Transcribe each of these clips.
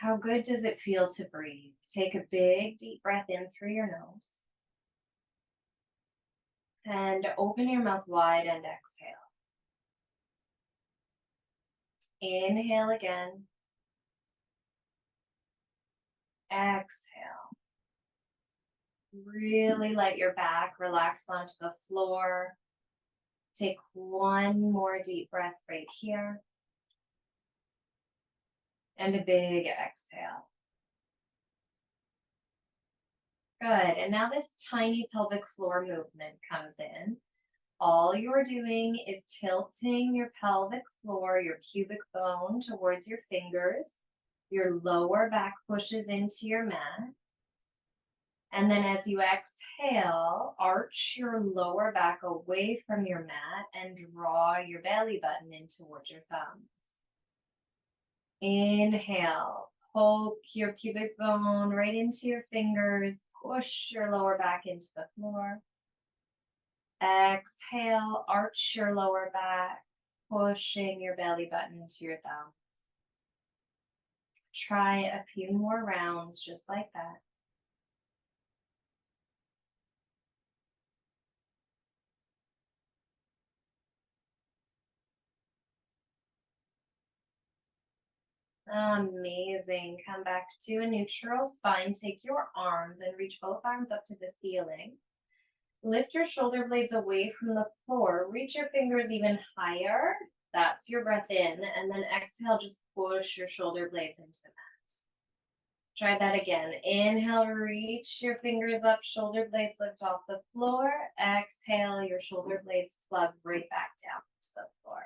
How good does it feel to breathe? Take a big, deep breath in through your nose and open your mouth wide and exhale. Inhale again. Exhale. Really let your back relax onto the floor. Take one more deep breath right here. And a big exhale. Good. And now this tiny pelvic floor movement comes in. All you're doing is tilting your pelvic floor, your pubic bone towards your fingers. Your lower back pushes into your mat. And then as you exhale, arch your lower back away from your mat and draw your belly button in towards your thumbs. Inhale, poke your pubic bone right into your fingers, push your lower back into the floor. Exhale, arch your lower back, pushing your belly button to your thumb. Try a few more rounds just like that. Amazing. Come back to a neutral spine. Take your arms and reach both arms up to the ceiling. Lift your shoulder blades away from the floor. Reach your fingers even higher. That's your breath in. And then exhale, just push your shoulder blades into the mat. Try that again. Inhale, reach your fingers up, shoulder blades lift off the floor. Exhale, your shoulder blades plug right back down to the floor.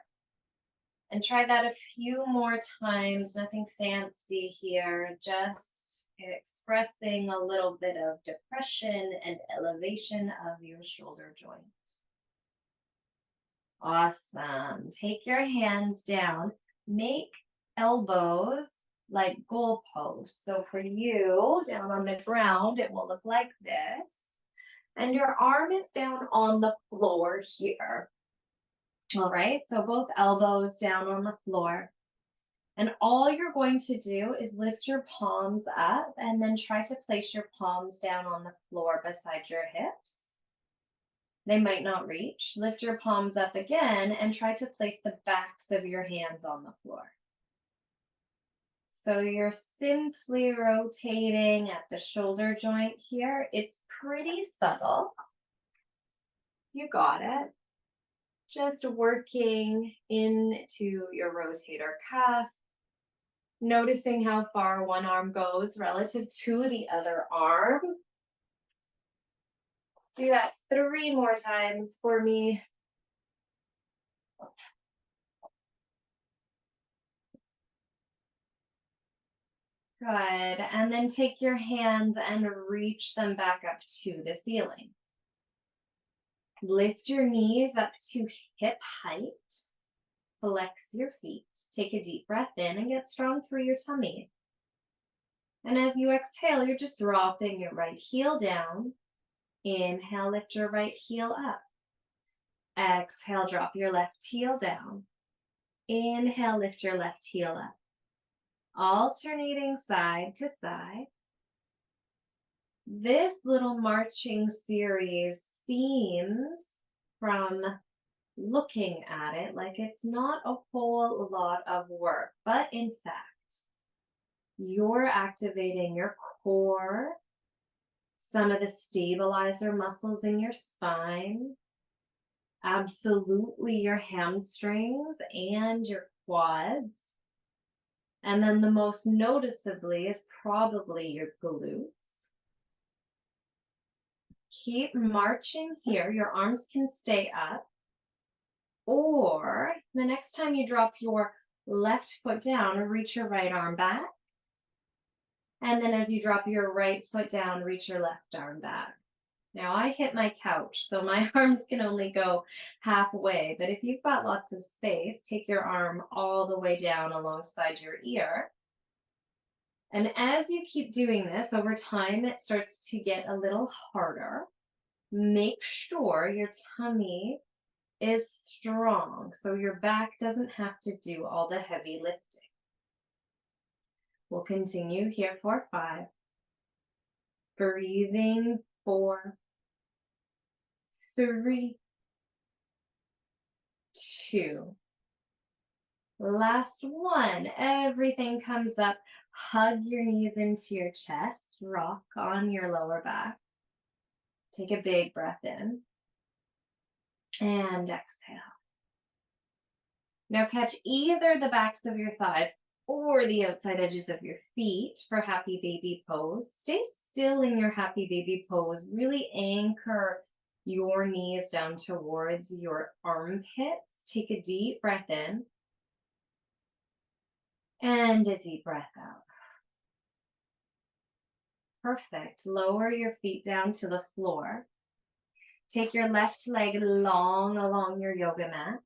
And try that a few more times, nothing fancy here, just expressing a little bit of depression and elevation of your shoulder joint. Awesome. Take your hands down, make elbows like goalposts. So for you, down on the ground, it will look like this. And your arm is down on the floor here. All right, so both elbows down on the floor. And all you're going to do is lift your palms up and then try to place your palms down on the floor beside your hips. They might not reach. Lift your palms up again and try to place the backs of your hands on the floor. So you're simply rotating at the shoulder joint here. It's pretty subtle. You got it. Just working into your rotator cuff, noticing how far one arm goes relative to the other arm. Do that 3 more times for me. Good. And then take your hands and reach them back up to the ceiling. Lift your knees up to hip height. Flex your feet. Take a deep breath in and get strong through your tummy. And as you exhale, you're just dropping your right heel down. Inhale, lift your right heel up. Exhale, drop your left heel down. Inhale, lift your left heel up. Alternating side to side. This little marching series seems, from looking at it, like it's not a whole lot of work, but in fact, you're activating your core, some of the stabilizer muscles in your spine, absolutely your hamstrings and your quads. And then the most noticeably is probably your glutes. Keep marching here. Your arms can stay up. Or the next time you drop your left foot down, reach your right arm back. And then as you drop your right foot down, reach your left arm back. Now I hit my couch, so my arms can only go halfway. But if you've got lots of space, take your arm all the way down alongside your ear. And as you keep doing this, over time, it starts to get a little harder. Make sure your tummy is strong, so your back doesn't have to do all the heavy lifting. We'll continue here for 5. Breathing 4, 3, 2. Last one. Everything comes up. Hug your knees into your chest. Rock on your lower back. Take a big breath in. And exhale. Now catch either the backs of your thighs or the outside edges of your feet for happy baby pose. Stay still in your happy baby pose. Really anchor your knees down towards your armpits. Take a deep breath in and a deep breath out. Perfect. Lower your feet down to the floor. Take your left leg long along your yoga mat.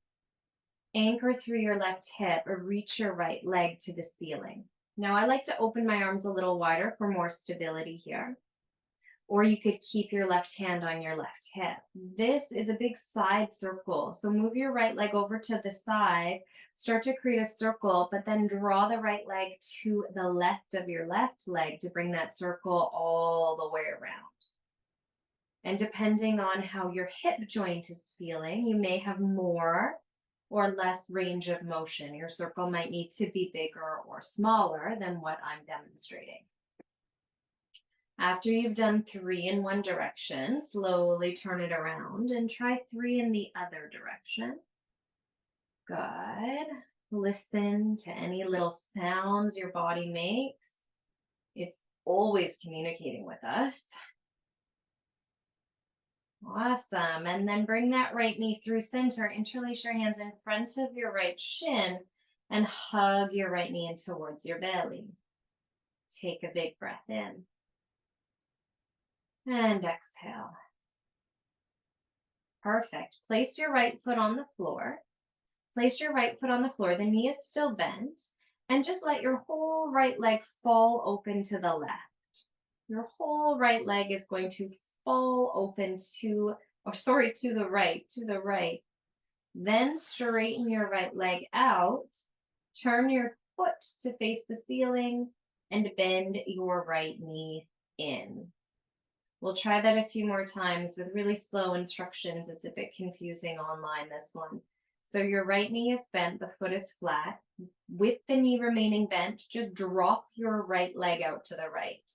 Anchor through your left hip or reach your right leg to the ceiling. Now I like to open my arms a little wider for more stability here. Or you could keep your left hand on your left hip. This is a big side circle. So move your right leg over to the side, start to create a circle, but then draw the right leg to the left of your left leg to bring that circle all the way around. And depending on how your hip joint is feeling, you may have more or less range of motion. Your circle might need to be bigger or smaller than what I'm demonstrating. After you've done 3 in one direction, slowly turn it around and try 3 in the other direction. Good. Listen to any little sounds your body makes. It's always communicating with us. Awesome. And then bring that right knee through center. Interlace your hands in front of your right shin and hug your right knee in towards your belly. Take a big breath in. And exhale. Perfect. Place your right foot on the floor. Place your right foot on the floor. The knee is still bent. And just let your whole right leg fall open to the left. Your whole right leg is going to fall open to the right. Then straighten your right leg out. Turn your foot to face the ceiling and bend your right knee in. We'll try that a few more times with really slow instructions. It's a bit confusing online, this one. So your right knee is bent, the foot is flat. With the knee remaining bent, just drop your right leg out to the right.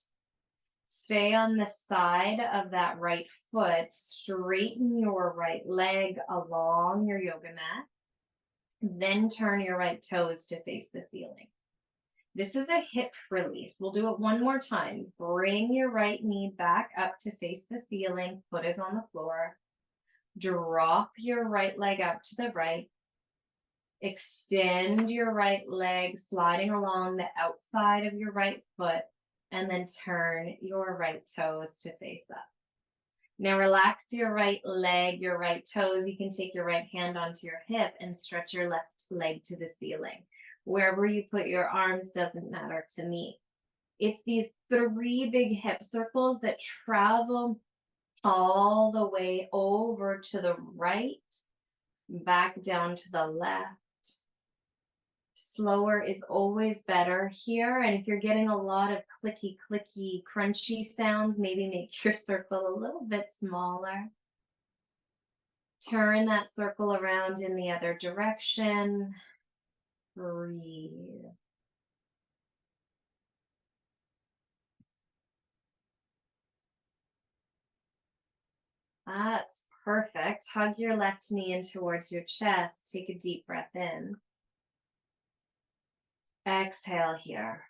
Stay on the side of that right foot. Straighten your right leg along your yoga mat. Then turn your right toes to face the ceiling. This is a hip release. We'll do it one more time. Bring your right knee back up to face the ceiling. Foot is on the floor. Drop your right leg out to the right. Extend your right leg, sliding along the outside of your right foot, and then turn your right toes to face up. Now relax your right leg, your right toes. You can take your right hand onto your hip and stretch your left leg to the ceiling. Wherever you put your arms doesn't matter to me. It's these 3 big hip circles that travel all the way over to the right, back down to the left. Slower is always better here. And if you're getting a lot of clicky, crunchy sounds, maybe make your circle a little bit smaller. Turn that circle around in the other direction. Breathe. That's perfect. Hug your left knee in towards your chest. Take a deep breath in. Exhale here.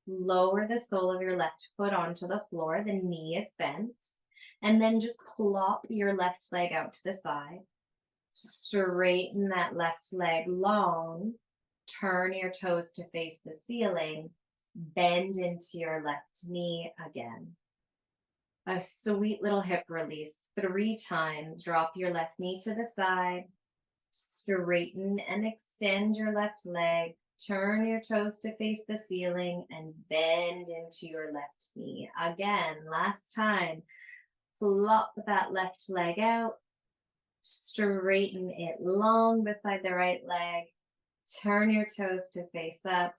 Lower the sole of your left foot onto the floor. The knee is bent. And then just plop your left leg out to the side. Straighten that left leg long. Turn your toes to face the ceiling. Bend into your left knee again. A sweet little hip release 3 times. Drop your left knee to the side. Straighten and extend your left leg. Turn your toes to face the ceiling and bend into your left knee. Again, last time. Plop that left leg out. Straighten it long beside the right leg. Turn your toes to face up.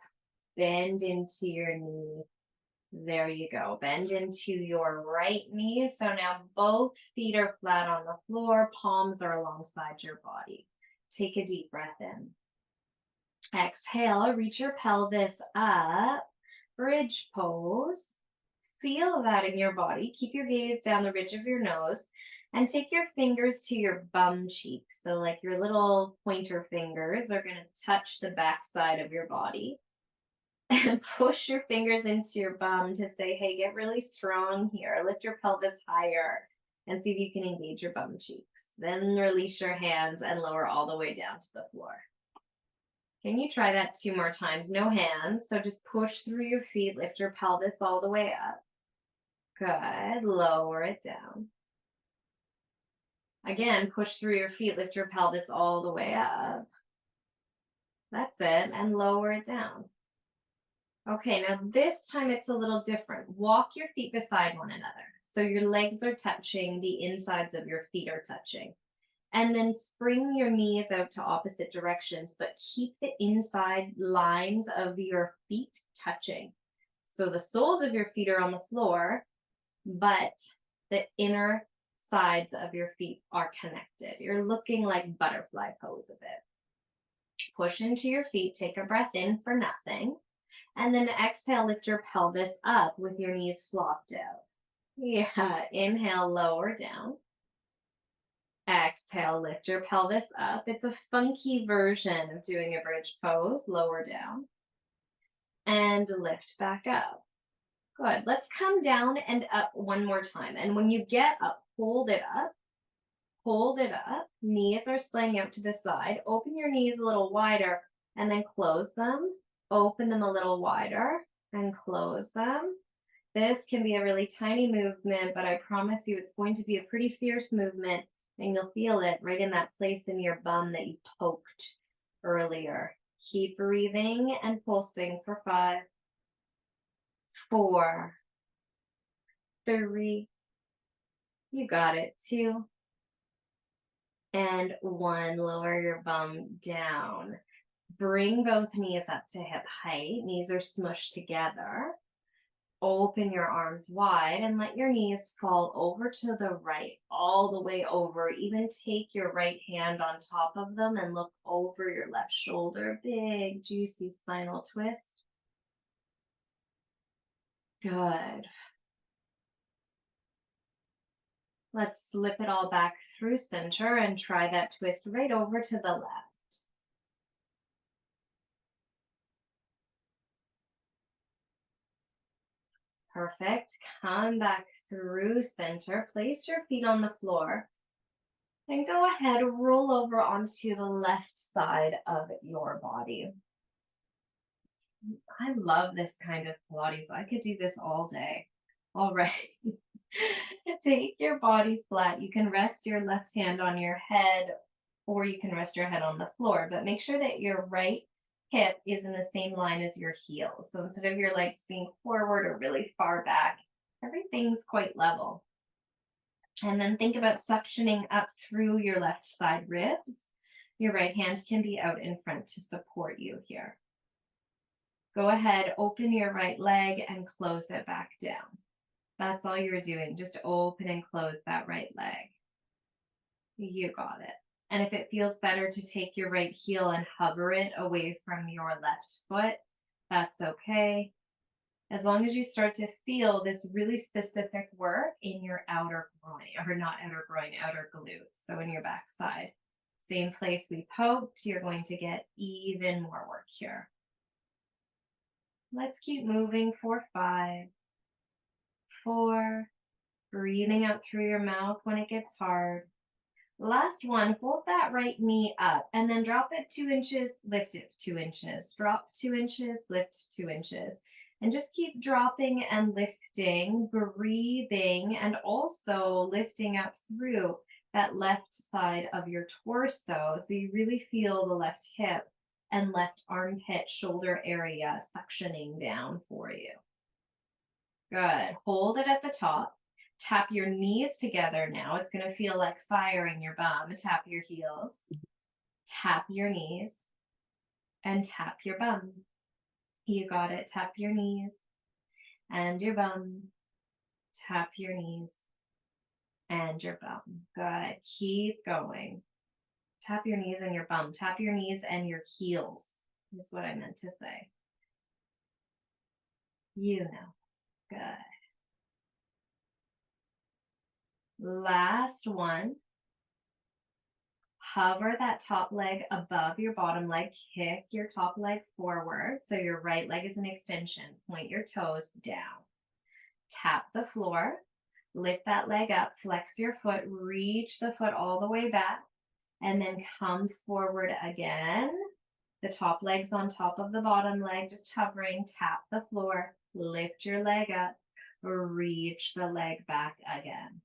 bend into your knee. There you go. Bend into your right knee. So now both feet are flat on the floor, palms are alongside your body. Take a deep breath in. Exhale, reach your pelvis up, bridge pose. Feel that in your body. Keep your gaze down the ridge of your nose and take your fingers to your bum cheeks. So like your little pointer fingers are going to touch the back side of your body. And push your fingers into your bum to say, hey, get really strong here. Lift your pelvis higher and see if you can engage your bum cheeks. Then release your hands and lower all the way down to the floor. Can you try that 2 more times? No hands. So just push through your feet, lift your pelvis all the way up. Good. Lower it down. Again, push through your feet, lift your pelvis all the way up. That's it. And lower it down. Okay, now this time it's a little different. Walk your feet beside one another. So your legs are touching, the insides of your feet are touching. And then spring your knees out to opposite directions, but keep the inside lines of your feet touching. So the soles of your feet are on the floor, but the inner sides of your feet are connected. You're looking like butterfly pose a bit. Push into your feet, take a breath in for nothing. And then exhale, lift your pelvis up with your knees flopped out. Yeah, inhale, lower down. Exhale, lift your pelvis up. It's a funky version of doing a bridge pose. Lower down. And lift back up. Good. Let's come down and up one more time. And when you get up, hold it up. Hold it up. Knees are splaying out to the side. Open your knees a little wider and then close them. Open them a little wider and close them. This can be a really tiny movement, but I promise you it's going to be a pretty fierce movement, and you'll feel it right in that place in your bum that you poked earlier. Keep breathing and pulsing for 5, 4, 3, you got it, 2, and 1. Lower your bum down. Bring both knees up to hip height. Knees are smushed together. Open your arms wide and let your knees fall over to the right, all the way over. Even take your right hand on top of them and look over your left shoulder. Big, juicy spinal twist. Good. Let's slip it all back through center and try that twist right over to the left. Perfect. Come back through center. Place your feet on the floor. And go ahead, roll over onto the left side of your body. I love this kind of Pilates. I could do this all day. All right. Take your body flat. You can rest your left hand on your head, or you can rest your head on the floor, but make sure that your right hip is in the same line as your heel. So instead of your legs being forward or really far back, everything's quite level. And then think about suctioning up through your left side ribs. Your right hand can be out in front to support you here. Go ahead, open your right leg and close it back down. That's all you're doing, just open and close that right leg. You got it. And if it feels better to take your right heel and hover it away from your left foot, that's okay. As long as you start to feel this really specific work in your outer groin, or not outer groin, outer glutes, so in your backside. Same place we poked, you're going to get even more work here. Let's keep moving for 5, 4, breathing out through your mouth when it gets hard. Last one, hold that right knee up and then drop it 2 inches, lift it 2 inches, drop 2 inches, lift 2 inches. And just keep dropping and lifting, breathing, and also lifting up through that left side of your torso. So you really feel the left hip and left armpit shoulder area suctioning down for you. Good. Hold it at the top. Tap your knees together now. It's going to feel like fire in your bum. Tap your heels. Tap your knees. And tap your bum. You got it. Tap your knees and your bum. Tap your knees and your bum. Good. Keep going. Tap your knees and your bum. Tap your knees and your heels is what I meant to say. You know. Good. Last one. Hover that top leg above your bottom leg. Kick your top leg forward. So your right leg is an extension. Point your toes down. Tap the floor. Lift that leg up. Flex your foot. Reach the foot all the way back. And then come forward again. The top leg's on top of the bottom leg. Just hovering. Tap the floor. Lift your leg up. Reach the leg back again.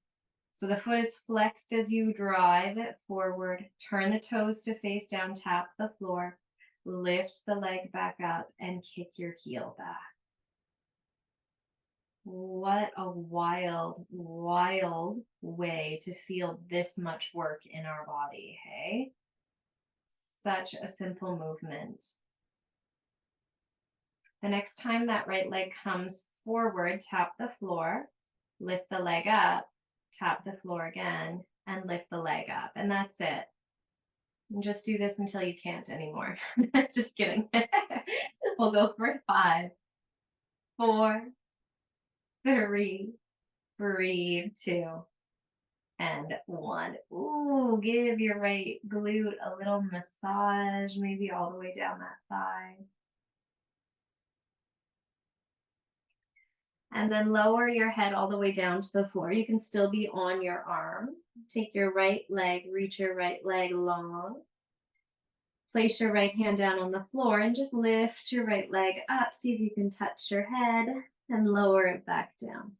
So the foot is flexed as you drive it forward. Turn the toes to face down, tap the floor, lift the leg back up, and kick your heel back. What a wild, wild way to feel this much work in our body, hey? Such a simple movement. The next time that right leg comes forward, tap the floor, lift the leg up, tap the floor again, and lift the leg up. And that's it. And just do this until you can't anymore. Just kidding. We'll go for 5, 4, 3, breathe, 2, and 1. Ooh, give your right glute a little massage, maybe all the way down that thigh. And then lower your head all the way down to the floor. You can still be on your arm. Take your right leg, reach your right leg long. Place your right hand down on the floor and just lift your right leg up. See if you can touch your head and lower it back down.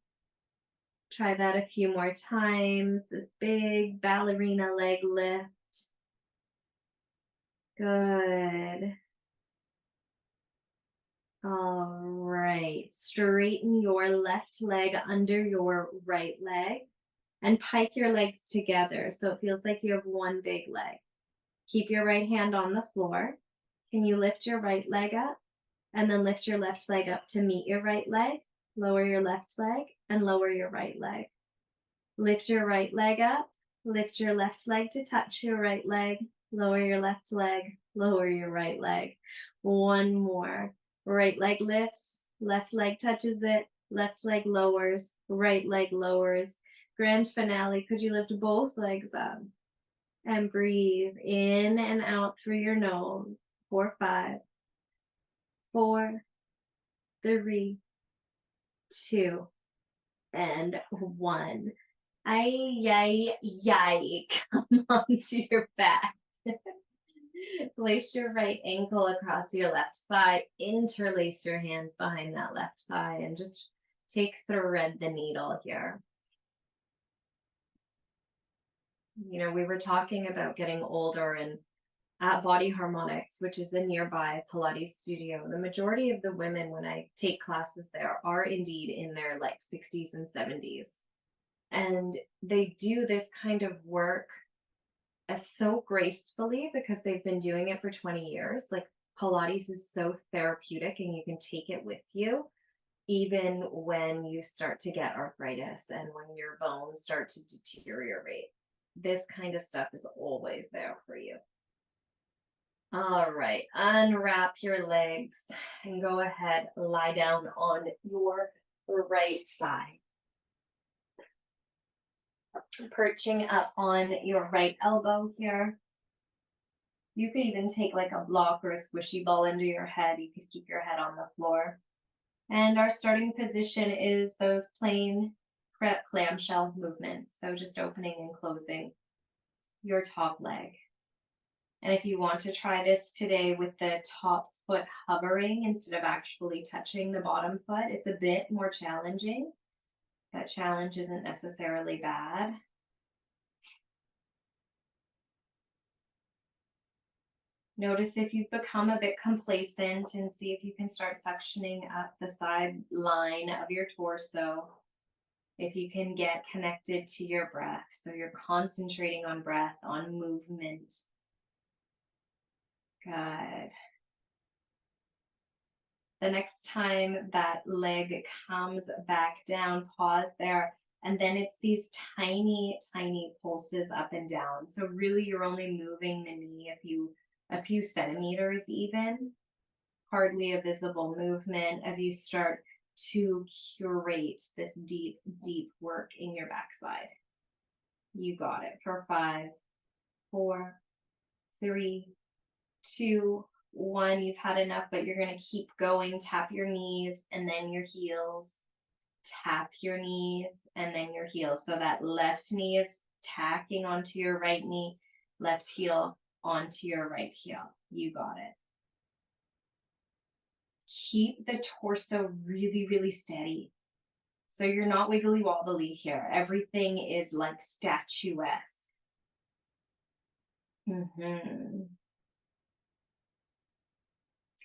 Try that a few more times. This big ballerina leg lift. Good. All right, straighten your left leg under your right leg and pike your legs together so it feels like you have one big leg. Keep your right hand on the floor. Can you lift your right leg up and then lift your left leg up to meet your right leg? Lower your left leg and lower your right leg. Lift your right leg up, lift your left leg to touch your right leg, lower your left leg, lower your right leg. One more. Right leg lifts, left leg touches it, left leg lowers, right leg lowers. Grand finale, could you lift both legs up? And breathe in and out through your nose. 4, 5, 4, 3, 2, and 1. Ay, come onto your back. Place your right ankle across your left thigh, interlace your hands behind that left thigh, and just thread the needle here. You know, we were talking about getting older, and at Body Harmonics, which is a nearby Pilates studio, the majority of the women, when I take classes there, are indeed in their like 60s and 70s. And they do this kind of work so gracefully because they've been doing it for 20 years. Like Pilates is so therapeutic and you can take it with you even when you start to get arthritis and when your bones start to deteriorate. This kind of stuff is always there for you. All right, unwrap your legs and go ahead, lie down on your right side. Perching up on your right elbow here. You could even take like a block or a squishy ball under your head. You could keep your head on the floor. And our starting position is those plain clamshell movements. So just opening and closing your top leg. And if you want to try this today with the top foot hovering instead of actually touching the bottom foot, it's a bit more challenging. That challenge isn't necessarily bad. Notice if you've become a bit complacent and see if you can start suctioning up the side line of your torso. If you can get connected to your breath. So you're concentrating on breath, on movement. Good. The next time that leg comes back down, pause there. And then it's these tiny, tiny pulses up and down. So really you're only moving the knee a few centimeters even, hardly a visible movement as you start to curate this deep, deep work in your backside. You got it for 5, 4, 3, 2, 1. You've had enough, but you're going to keep going. Tap your knees and then your heels. Tap your knees and then your heels. So that left knee is tacking onto your right knee, left heel onto your right heel. You got it. Keep the torso really, really steady. So you're not wiggly wobbly here. Everything is like statuesque.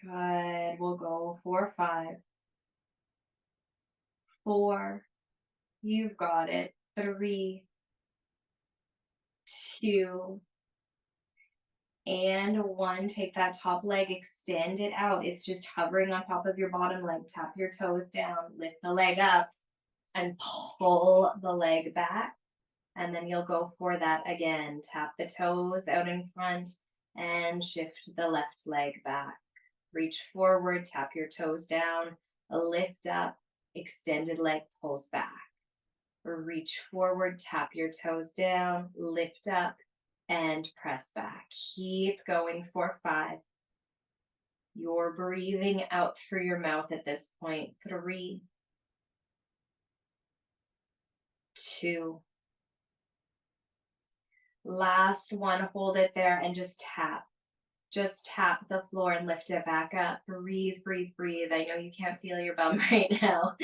Good. We'll go 4, 5, 4. You've got it. 3, 2, and 1. Take that top leg, extend it out. It's just hovering on top of your bottom leg. Tap your toes down, lift the leg up, and pull the leg back. And then you'll go for that again. Tap the toes out in front and shift the left leg back. Reach forward, tap your toes down, lift up, extended leg pulls back. Reach forward, tap your toes down, lift up, and press back. Keep going for 5. You're breathing out through your mouth at this point. 3, 2. Last one, hold it there and just tap. Just tap the floor and lift it back up. Breathe, breathe, breathe. I know you can't feel your bum right now.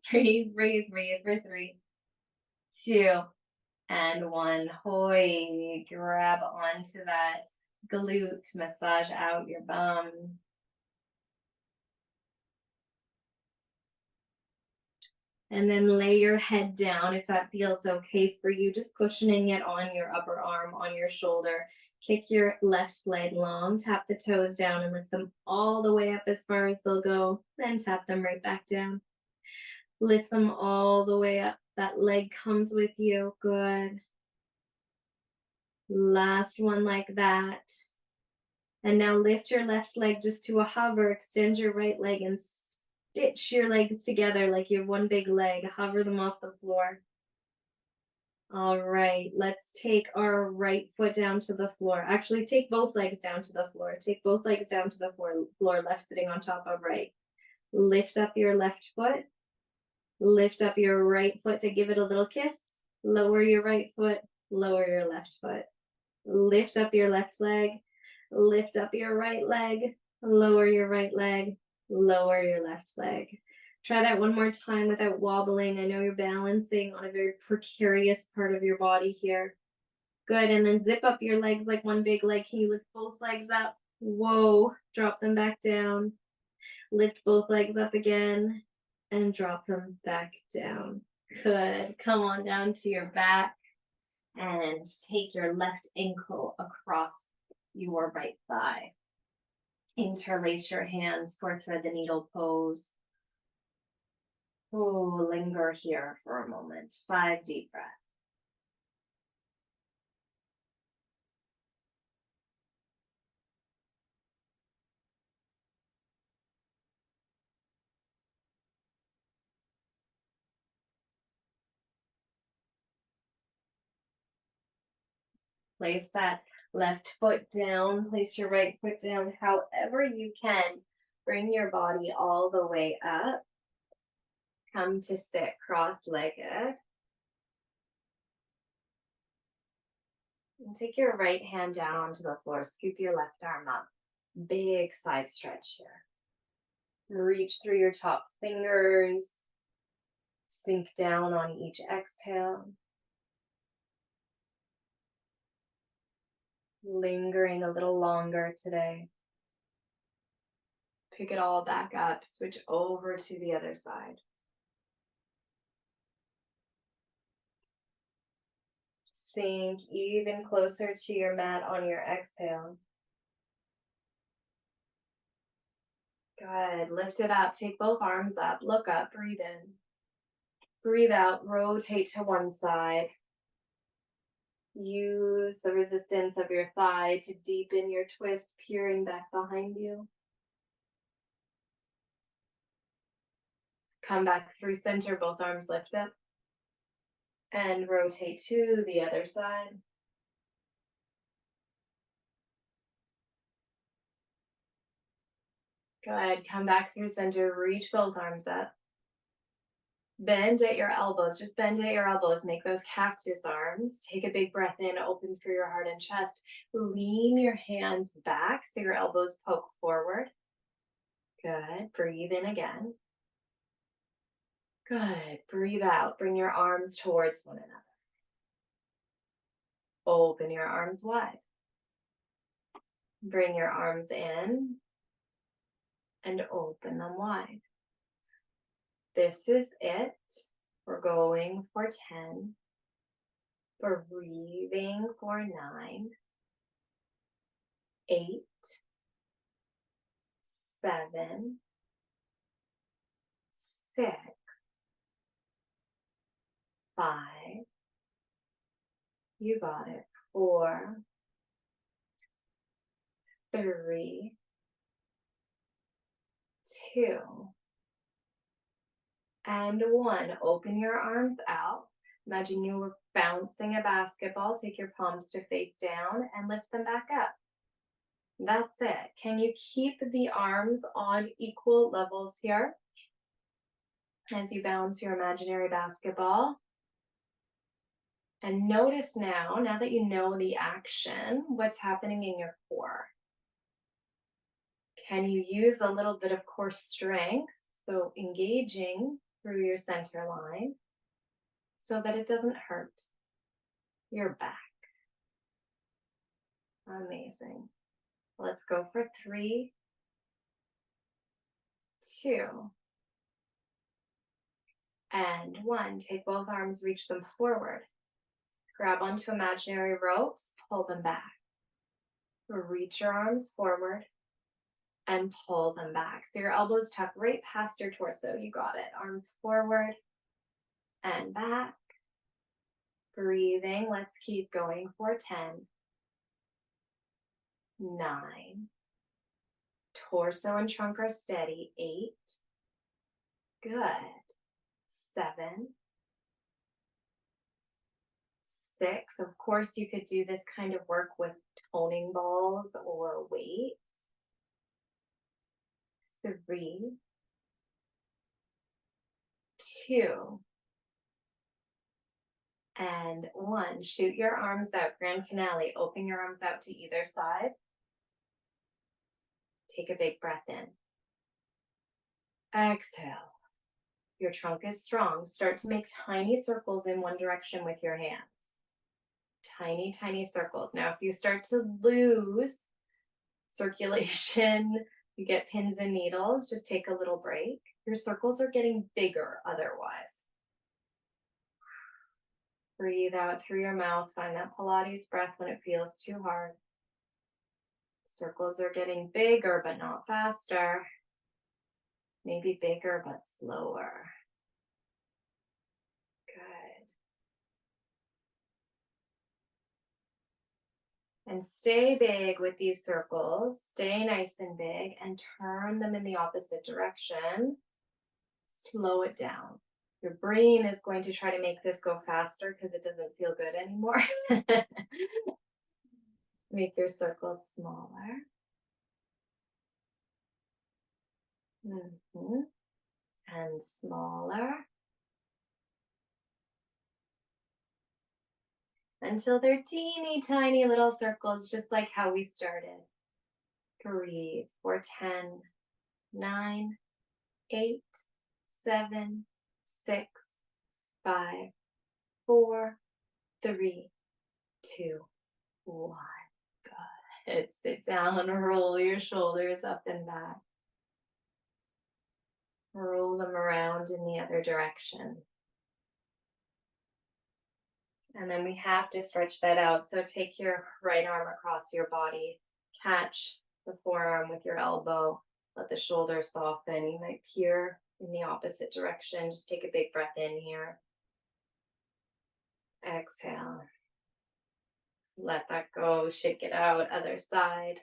Breathe, breathe, breathe for 3, 2, and 1. Hoi, grab onto that glute, massage out your bum. And then lay your head down if that feels okay for you, just cushioning it on your upper arm, on your shoulder. Kick your left leg long, tap the toes down and lift them all the way up as far as they'll go, then tap them right back down. Lift them all the way up. That leg comes with you. Good. Last one like that. And now lift your left leg just to a hover. Extend your right leg and stitch your legs together like you have one big leg. Hover them off the floor. All right, let's take our right foot down to the floor. Actually, take both legs down to the floor. Take both legs down to the floor, left sitting on top of right. Lift up your left foot. Lift up your right foot to give it a little kiss. Lower your right foot. Lower your left foot. Lift up your left leg. Lift up your right leg. Lower your right leg. Lower your left leg. Try that one more time without wobbling. I know you're balancing on a very precarious part of your body here. Good, and then zip up your legs like one big leg. Can you lift both legs up? Whoa, drop them back down. Lift both legs up again and drop them back down. Good, come on down to your back and take your left ankle across your right thigh. Interlace your hands for thread the needle pose. Oh, linger here for a moment. 5 deep breaths. Place that left foot down. Place your right foot down however you can. Bring your body all the way up. Come to sit cross-legged. And take your right hand down onto the floor. Scoop your left arm up. Big side stretch here. Reach through your top fingers. Sink down on each exhale. Lingering a little longer today. Pick it all back up. Switch over to the other side. Sink even closer to your mat on your exhale. Good. Lift it up. Take both arms up. Look up. Breathe in. Breathe out. Rotate to one side. Use the resistance of your thigh to deepen your twist, peering back behind you. Come back through center, both arms lift up. And rotate to the other side. Good. Come back through center, reach both arms up. Bend at your elbows, just bend at your elbows. Make those cactus arms. Take a big breath in, open through your heart and chest. Lean your hands back so your elbows poke forward. Good. Breathe in again. Good. Breathe out. Bring your arms towards one another. Open your arms wide. Bring your arms in and open them wide. This is it. We're going for 10. We're breathing for 9, 8, 7, 6, 5. You got it. 4, 3, 2, and 1. Open your arms out. Imagine you were bouncing a basketball. Take your palms to face down and lift them back up. That's it. Can you keep the arms on equal levels here as you bounce your imaginary basketball? And notice now that you know the action, what's happening in your core. Can you use a little bit of core strength, so engaging through your center line, so that it doesn't hurt your back? Amazing. Let's go for 3, 2, and 1. Take both arms, reach them forward. Grab onto imaginary ropes, pull them back. Reach your arms forward and pull them back. So your elbows tuck right past your torso. You got it. Arms forward and back. Breathing. Let's keep going for 10, 9. Torso and trunk are steady. 8. Good. 7. 6. Of course, you could do this kind of work with toning balls or weights. 3, 2, and 1. Shoot your arms out, grand finale. Open your arms out to either side. Take a big breath in. Exhale. Your trunk is strong. Start to make tiny circles in one direction with your hands. Tiny, tiny circles. Now, if you start to lose circulation, you get pins and needles, just take a little break. Your circles are getting bigger otherwise. Breathe out through your mouth. Find that Pilates breath when it feels too hard. Circles are getting bigger, but not faster. Maybe bigger, but slower. Good. And stay big with these circles. Stay nice and big and turn them in the opposite direction. Slow it down. Your brain is going to try to make this go faster because it doesn't feel good anymore. Make your circles smaller. And smaller. Until they're teeny tiny little circles, just like how we started. Breathe for 10, 9, 8, 7, 6, 5, 4, 3, 2, 1. Good. Sit down, roll your shoulders up and back. Roll them around in the other direction. And then we have to stretch that out. So take your right arm across your body, catch the forearm with your elbow, Let the shoulders soften. You might peer in the opposite direction. Just take a big breath in here. Exhale. Let that go. Shake it out. Other side.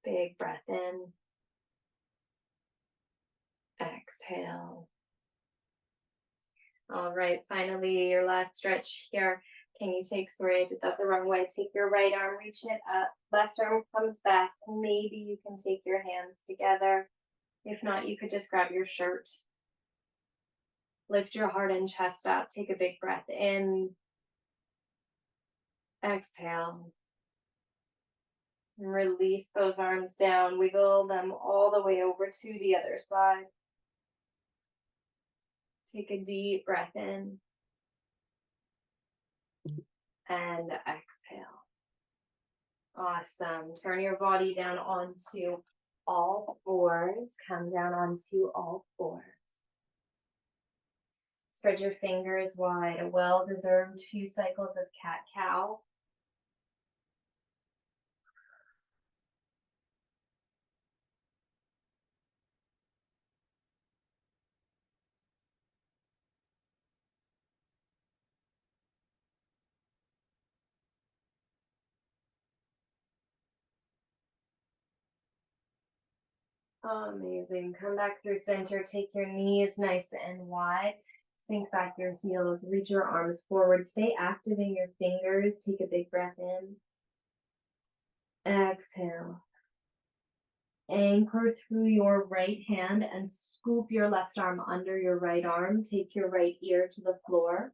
Big breath in. Exhale. All right, finally, your last stretch here. Can you take, sorry, I did that the wrong way. Take your right arm, reach it up. Left arm comes back. Maybe you can take your hands together. If not, you could just grab your shirt. Lift your heart and chest up. Take a big breath in. Exhale. Release those arms down. Wiggle them all the way over to the other side. Take a deep breath in. And exhale. Awesome. Turn your body down onto all fours. Come down onto all fours. Spread your fingers wide. A well-deserved few cycles of cat-cow. Amazing. Come back through center. Take your knees nice and wide. Sink back your heels. Reach your arms forward. Stay active in your fingers. Take a big breath in. Exhale. Anchor through your right hand and scoop your left arm under your right arm. Take your right ear to the floor.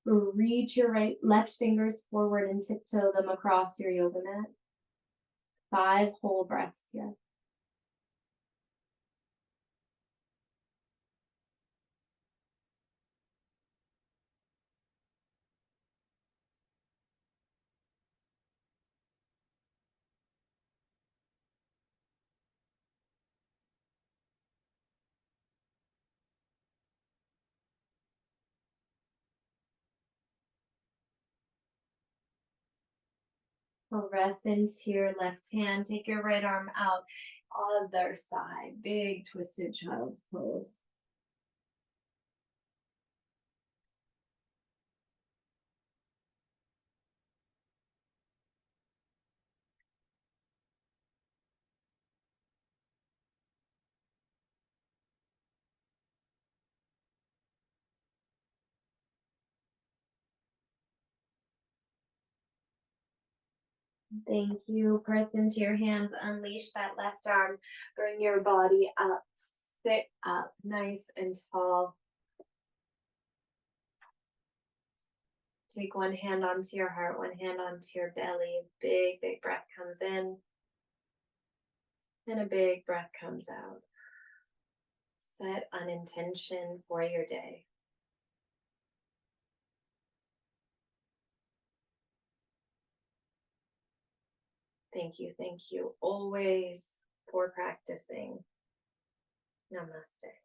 Reach your left fingers forward and tiptoe them across your yoga mat. 5 whole breaths here. Press into your left hand. Take your right arm out. Other side. Big twisted child's pose. Thank you. Press into your hands. Unleash that left arm. Bring your body up. Sit up nice and tall. Take one hand onto your heart, one hand onto your belly. Big, big breath comes in. And a big breath comes out. Set an intention for your day. Thank you always for practicing. Namaste.